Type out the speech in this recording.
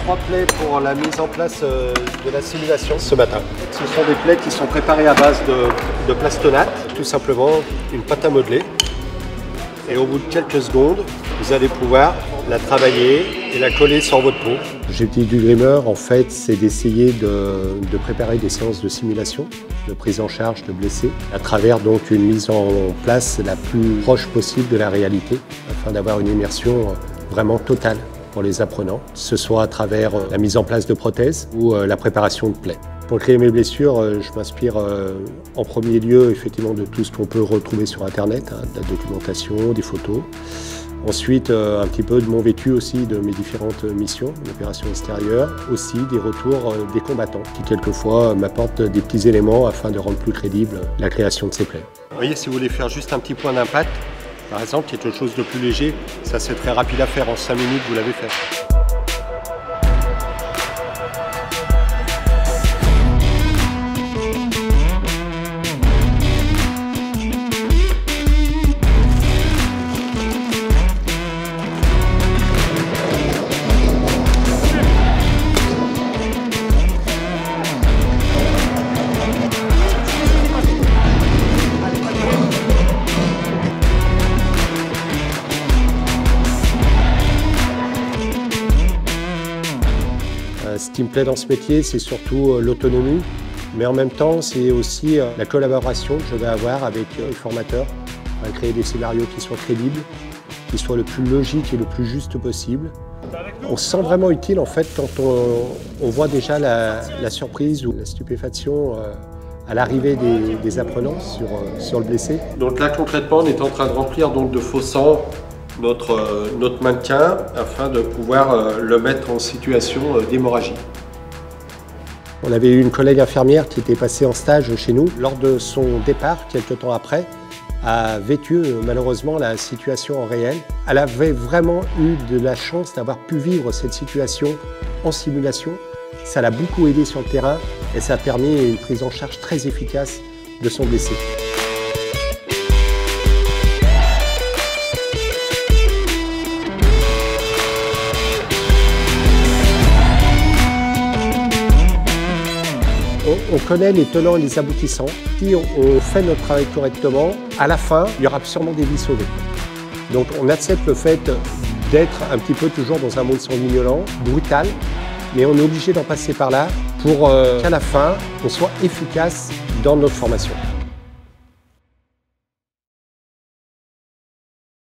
3 plaies pour la mise en place de la simulation ce matin. Ce sont des plaies qui sont préparées à base de plastonate, tout simplement une pâte à modeler. Et au bout de quelques secondes, vous allez pouvoir la travailler et la coller sur votre peau. L'objectif du Grimmer, en fait, c'est d'essayer de préparer des séances de simulation, de prise en charge de blessés, à travers donc une mise en place la plus proche possible de la réalité, afin d'avoir une immersion vraiment totale pour les apprenants, que ce soit à travers la mise en place de prothèses ou la préparation de plaies. Pour créer mes blessures, je m'inspire en premier lieu effectivement de tout ce qu'on peut retrouver sur Internet, de la documentation, des photos. Ensuite, un petit peu de mon vécu aussi, de mes différentes missions, d'opérations extérieures, aussi des retours des combattants qui quelquefois m'apportent des petits éléments afin de rendre plus crédible la création de ces plaies. Vous voyez, si vous voulez faire juste un petit point d'impact, par exemple, quelque chose de plus léger, ça c'est très rapide à faire, en 5 minutes vous l'avez fait. Ce qui me plaît dans ce métier, c'est surtout l'autonomie, mais en même temps, c'est aussi la collaboration que je vais avoir avec les formateurs, à créer des scénarios qui soient crédibles, qui soient le plus logiques et le plus juste possible. On se sent vraiment utile en fait quand on voit déjà la surprise ou la stupéfaction à l'arrivée des apprenants sur le blessé. Donc là concrètement, on est en train de remplir donc de faux sang notre mannequin afin de pouvoir le mettre en situation d'hémorragie. On avait eu une collègue infirmière qui était passée en stage chez nous. Lors de son départ, quelques temps après, a vécu malheureusement la situation en réel. Elle avait vraiment eu de la chance d'avoir pu vivre cette situation en simulation. Ça l'a beaucoup aidé sur le terrain et ça a permis une prise en charge très efficace de son blessé. On connaît les tenants et les aboutissants. Si on fait notre travail correctement, à la fin, il y aura sûrement des vies sauvées. Donc on accepte le fait d'être un petit peu toujours dans un monde sanguinolent, brutal, mais on est obligé d'en passer par là pour qu'à la fin, on soit efficace dans notre formation.